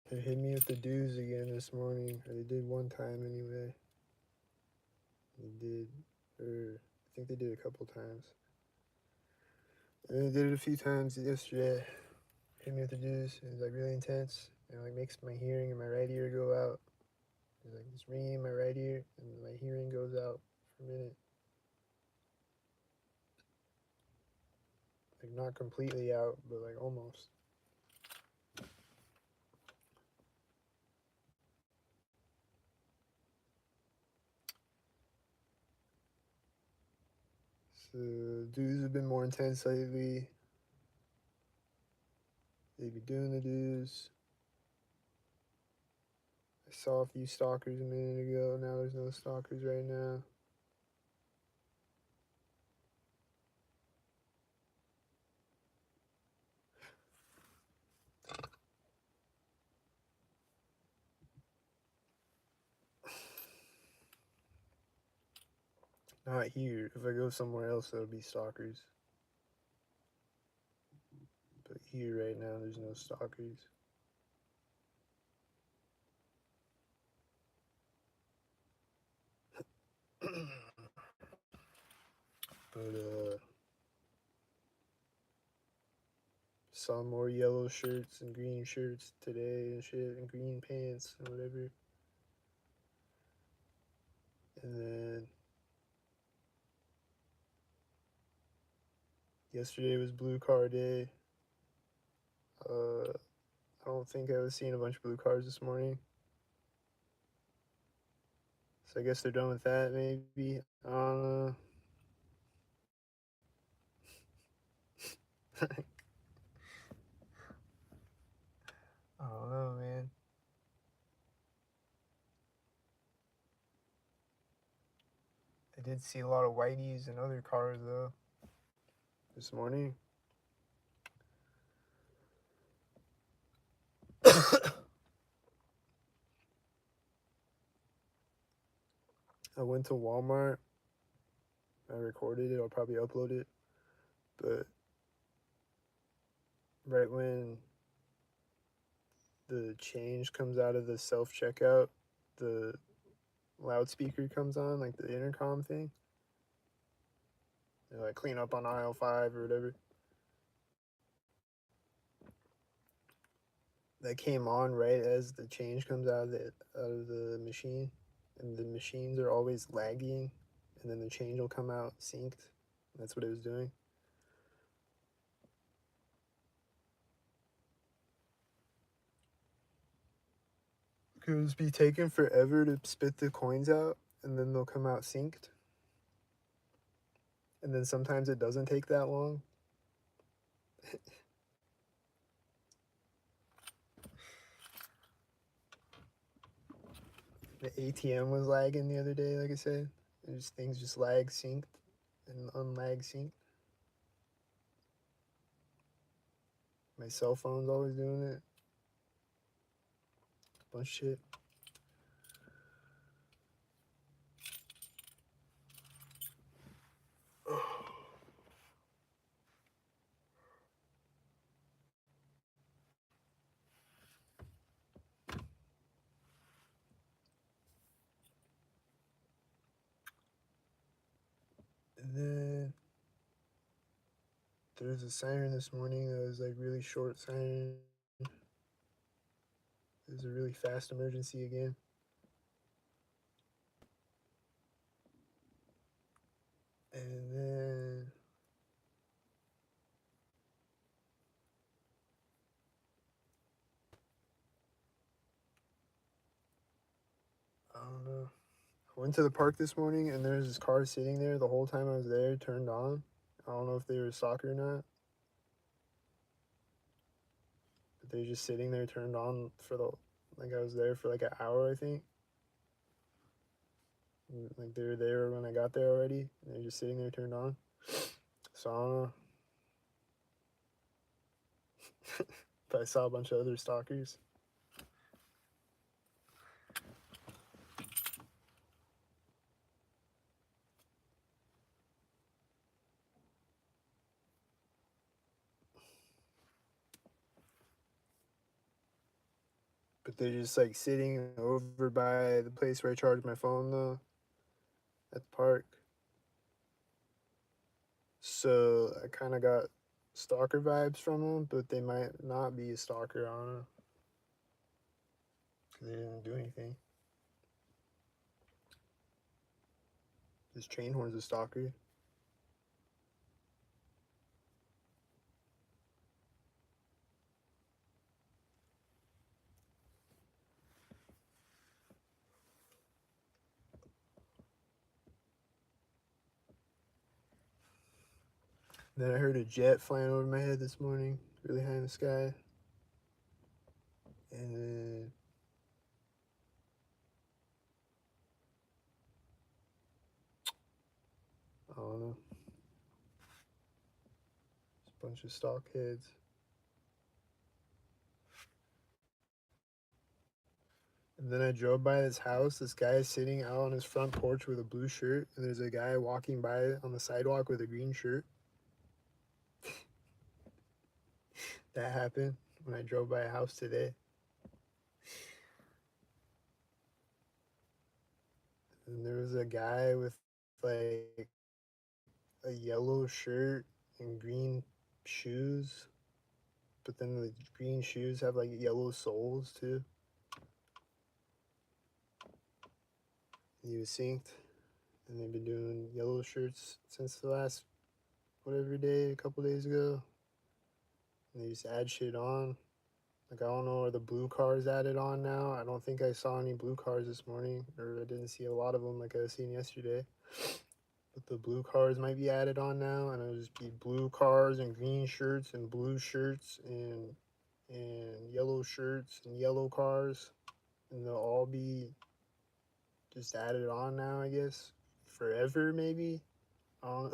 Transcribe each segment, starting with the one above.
They hit me with the dues again this morning. Or they did one time anyway. They did, or I think they did a couple times. And they did it a few times yesterday. Hit me with the dues. It was like really intense. And it like makes my hearing in my right ear go out. It's like it's ringing in my right ear, and my hearing goes out for a minute. Like not completely out, but like almost. So dues have been more intense lately. They be doing the dues. I saw a few stalkers a minute ago. Now there's no stalkers right now. Not here. If I go somewhere else, there'll be stalkers. But here right now, there's no stalkers. But saw more yellow shirts and green shirts today and shit, and green pants and whatever. And then yesterday was blue car day. I don't think I was seeing a bunch of blue cars this morning. So I guess they're done with that, maybe. I don't know. I don't know, man. I did see a lot of whiteys and other cars, though, this morning. I went to Walmart. I recorded it. I'll probably upload it. But right when the change comes out of the self checkout, the loudspeaker comes on, like the intercom thing. They're like, clean up on aisle 5 or whatever. That came on right as the change comes out of the machine, and the machines are always lagging, and then the change will come out synced. That's what it was doing. It would be taking forever to spit the coins out, and then they'll come out synced. And then sometimes it doesn't take that long. The ATM was lagging the other day, like I said. Things just lag synced and unlag synced. My cell phone's always doing it. Bunch of shit. And then there was a siren this morning that was like really short siren. It was a really fast emergency again. And then I don't know. I went to the park this morning and there was this car sitting there the whole time I was there, turned on. I don't know if they were soccer or not. But they were just sitting there turned on for the like I was there for like an hour, I think. Like they were there when I got there already, and they're just sitting there turned on. So I don't know. But I saw a bunch of other stalkers. but they're just like sitting over by the place where I charge my phone though, at the park. So I kind of got stalker vibes from them, but they might not be a stalker. I don't know, because they didn't do anything. This train horn's a stalker. Then I heard a jet flying over my head this morning, really high in the sky. And then I don't know, just a bunch of stock heads. And then I drove by this house. This guy is sitting out on his front porch with a blue shirt, and there's a guy walking by on the sidewalk with a green shirt. That happened when I drove by a house today. And there was a guy with like a yellow shirt and green shoes, but then the green shoes have like yellow soles too. He was synced, and they've been doing yellow shirts since the last whatever day, a couple days ago. And they just add shit on. Like I don't know, are the blue cars added on now? I don't think I saw any blue cars this morning, or I didn't see a lot of them like I was seeing yesterday. But the blue cars might be added on now, and it'll just be blue cars and green shirts and blue shirts and yellow shirts and yellow cars, and they'll all be just added on now, I guess, forever maybe. I don't.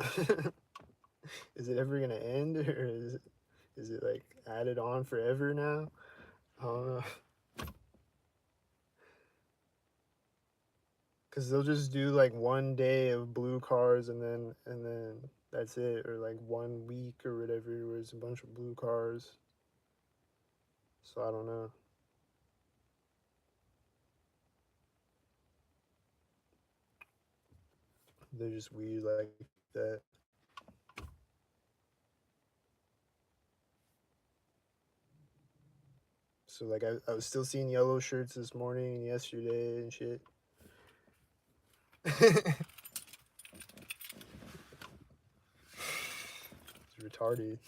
Is it ever gonna end, or is it like added on forever now? I don't know. Cause they'll just do like one day of blue cars and then that's it, or like 1 week or whatever, where it's a bunch of blue cars. So I don't know. They're just weird like that. So like I was still seeing yellow shirts this morning and yesterday and shit. It's retarded.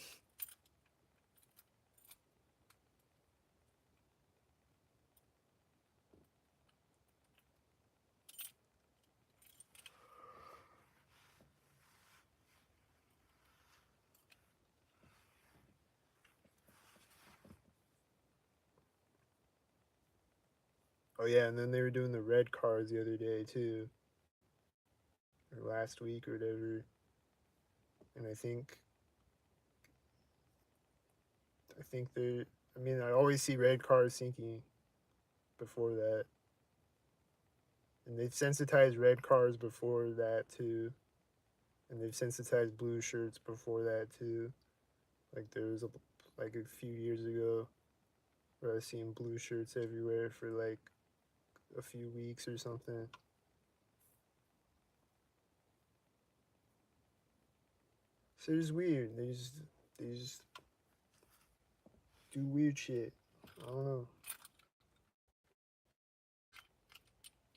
Oh yeah, and then they were doing the red cars the other day too, or last week or whatever. And I think they. I mean, I always see red cars sinking before that, and they've sensitized red cars before that too, and they've sensitized blue shirts before that too. Like there was like a few years ago where I was seeing blue shirts everywhere for like a few weeks or something. So it's weird. They just do weird shit. I don't know.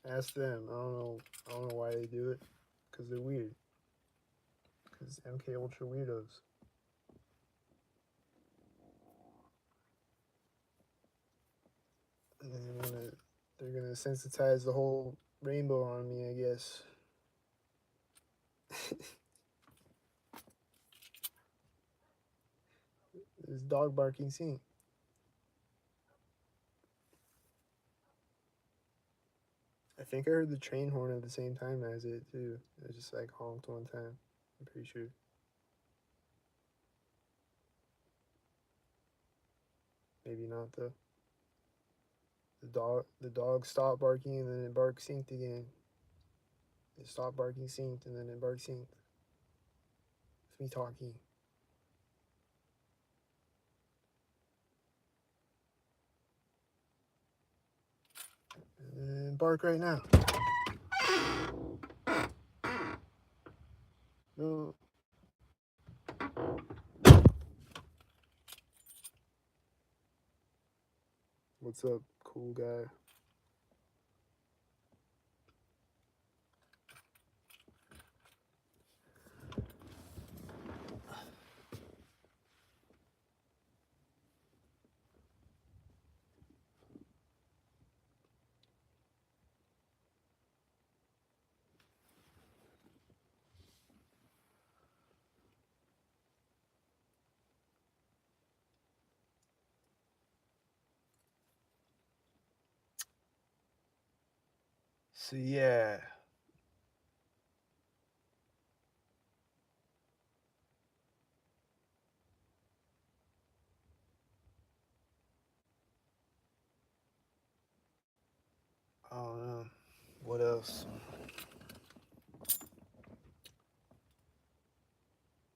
Ask them. I don't know. I don't know why they do it. Cause they're weird. Cause MK Ultra weirdos. And they're gonna sensitize the whole rainbow on me, I guess. This dog barking scene. I think I heard the train horn at the same time as it too. It just like honked one time. I'm pretty sure. Maybe not though. The dog stopped barking and then it barked synced again. It stopped barking synced and then it barked synced. It's me talking. bark right now. No. What's up, cool guy? So yeah. I don't know. What else?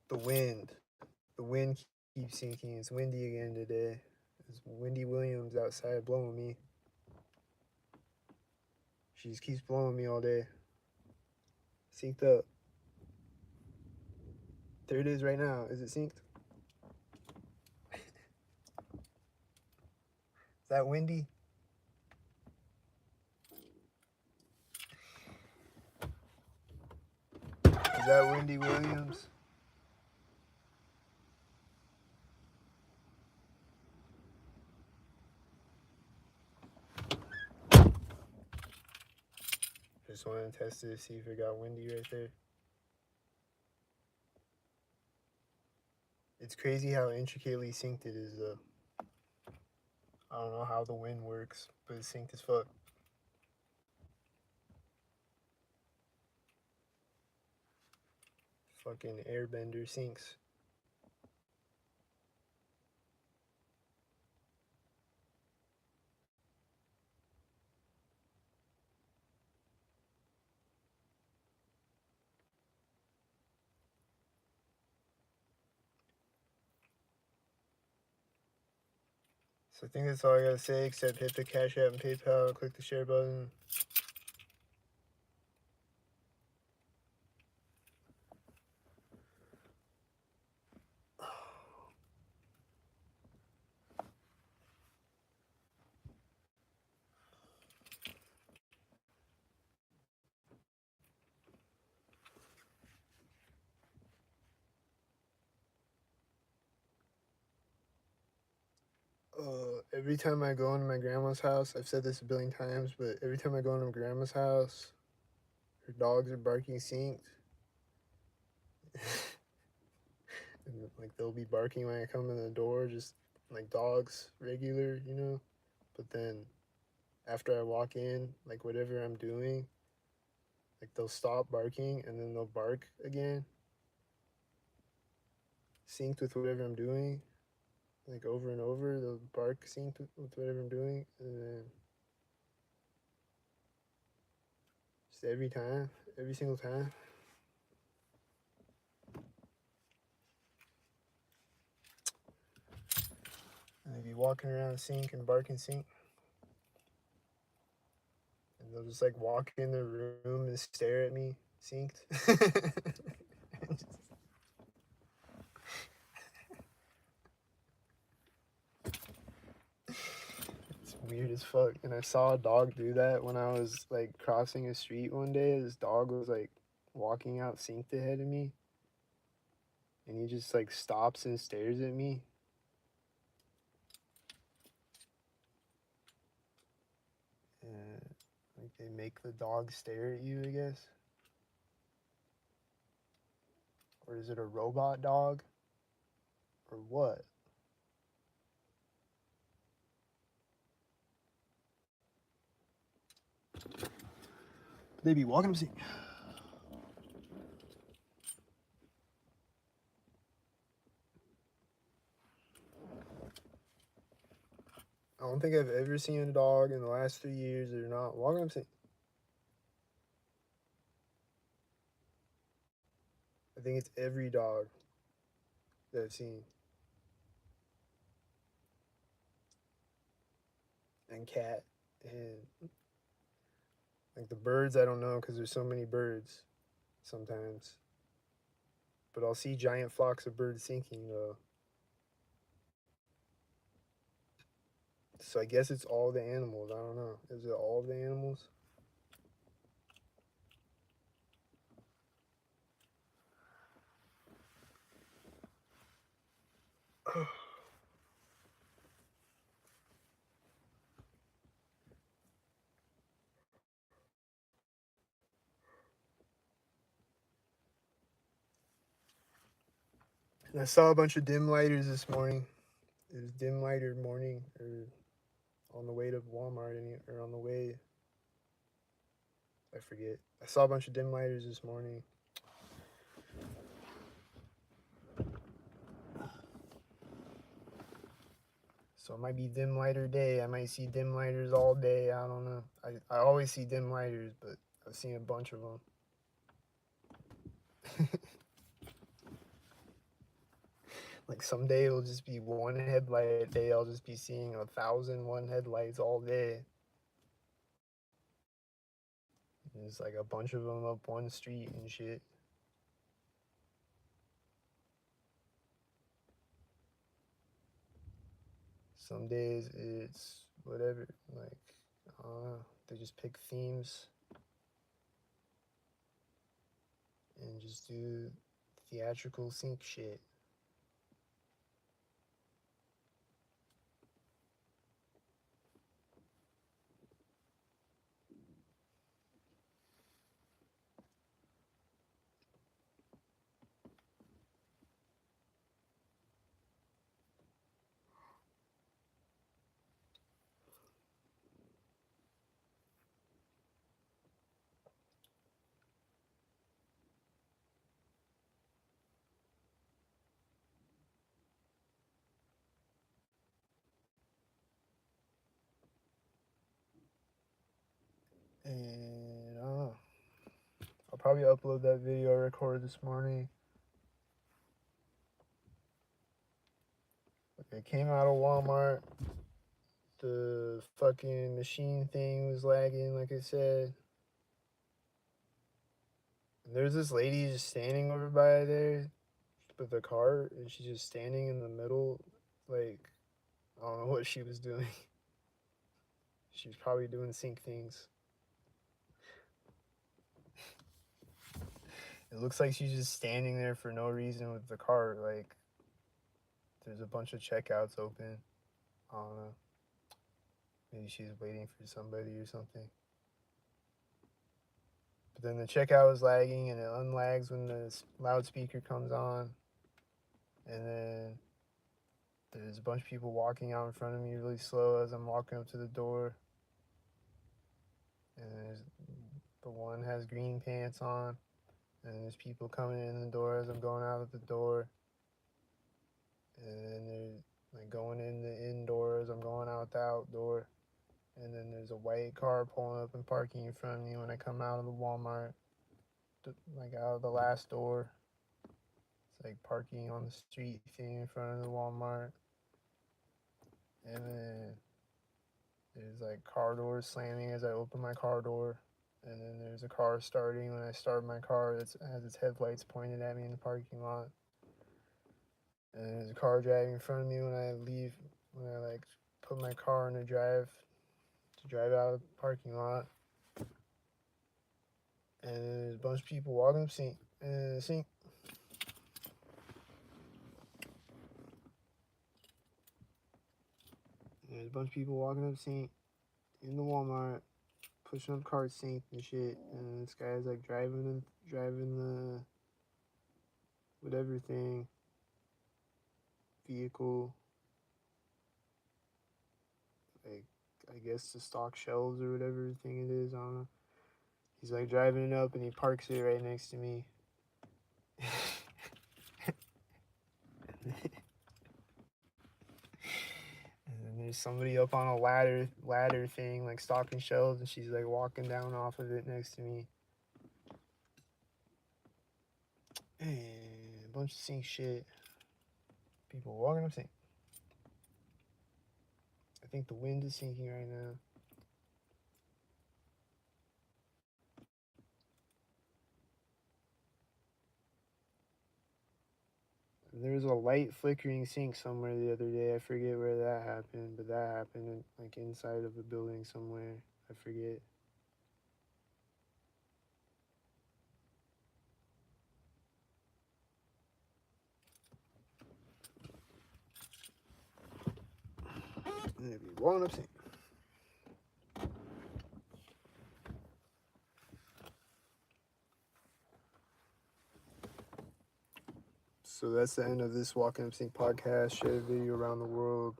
The wind. The wind keeps sinking. It's windy again today. It's Wendy Williams outside blowing me. She just keeps blowing me all day. Synced up. There it is right now. Is it synced? Is that Wendy? Is that Wendy Williams? Just wanted to test it to see if it got windy right there. It's crazy how intricately synced it is, though. I don't know how the wind works, but it's synced as fuck. Fucking airbender syncs. So I think that's all I gotta say, except hit the Cash App and PayPal, click the share button. Every time I go into my grandma's house, I've said this a billion times, but every time I go into my grandma's house, her dogs are barking synced. And like they'll be barking when I come in the door, just like dogs, regular, you know. But then after I walk in, like whatever I'm doing, like they'll stop barking and then they'll bark again, synced with whatever I'm doing, like over and over. They'll bark synced with whatever I'm doing, and then just every time, every single time. And they'd be walking around sync and barking sync. And they'll just like walk in the room and stare at me synced. It's weird as fuck. And I saw a dog do that when I was like crossing a street one day. This dog was like walking out synced ahead of me. And he just like stops and stares at me. And like they make the dog stare at you, I guess. Or is it a robot dog? Or what? They be walking up synced. I don't think I've ever seen a dog in the last 3 years that are not walking up synced. I think it's every dog that I've seen. And cat. And Like the birds, I don't know because there's so many birds sometimes. But I'll see giant flocks of birds sinking though. So I guess it's all the animals. I don't know. Is it all the animals? And I saw a bunch of dim lighters this morning. It was dim lighter morning, or on the way to Walmart, or on the way. I forget. I saw a bunch of dim lighters this morning. So it might be dim lighter day. I might see dim lighters all day. I don't know. I always see dim lighters, but I've seen a bunch of them. Like someday it'll just be one headlight day. I'll just be seeing 1,001 headlights all day. There's like a bunch of them up one street and shit. Some days it's whatever. Like, I don't know. They just pick themes and just do theatrical sync shit. And I don't know. I'll probably upload that video I recorded this morning. It came out of Walmart. The fucking machine thing was lagging, like I said. And there's this lady just standing over by there with the cart, and she's just standing in the middle. Like, I don't know what she was doing. She's probably doing sync things. It looks like she's just standing there for no reason with the cart. Like, there's a bunch of checkouts open. I don't know. Maybe she's waiting for somebody or something. But then the checkout was lagging, and it unlags when the loudspeaker comes on. And then there's a bunch of people walking out in front of me really slow as I'm walking up to the door. And there's the one has green pants on. And there's people coming in the door as I'm going out of the door. And then there's like going in the indoor as I'm going out the outdoor. And then there's a white car pulling up and parking in front of me when I come out of the Walmart, like out of the last door. It's like parking on the street thing in front of the Walmart. And then there's like car doors slamming as I open my car door. And then there's a car starting when I start my car that has its headlights pointed at me in the parking lot. And there's a car driving in front of me when I leave, when I like put my car in a drive to drive out of the parking lot. And there's a bunch of people walking up sync. There's a bunch of people walking up sync in the Walmart, pushing up cart sync and shit. And this guy's like driving the whatever thing, vehicle, like I guess the stock shelves or whatever thing it is. I don't know. He's like driving it up and he parks it right next to me. And then there's somebody up on a ladder thing, like stocking shelves, and she's like walking down off of it next to me. And a bunch of sync shit. People walking up sync. I think the wind is sinking right now. There was a light flickering sync somewhere the other day. I forget where that happened, but that happened like inside of a building somewhere. I forget. Maybe walnut sync. So that's the end of this Walking Up Sync podcast. Share the video around the world.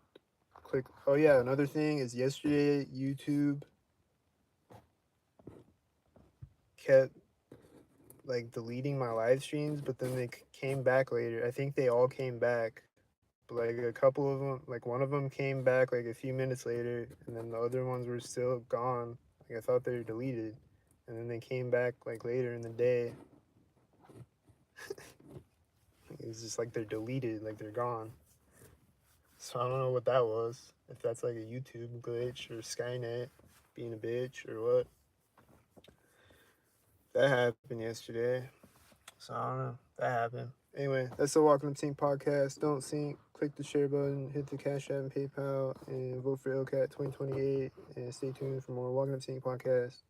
Click. Oh yeah, another thing is yesterday YouTube kept like deleting my live streams, but then they came back later. I think they all came back, but like a couple of them, like one of them came back like a few minutes later, and then the other ones were still gone. Like I thought they were deleted, and then they came back like later in the day. It's just like they're deleted, like they're gone. So I don't know what that was. If that's like a YouTube glitch or Skynet being a bitch or what. That happened yesterday. So I don't know. That happened. Anyway, that's the Walking Up Sync podcast. Don't sync. Click the share button, hit the Cash App and PayPal, and vote for LCAT 2028. And stay tuned for more Walking Up Sync podcast.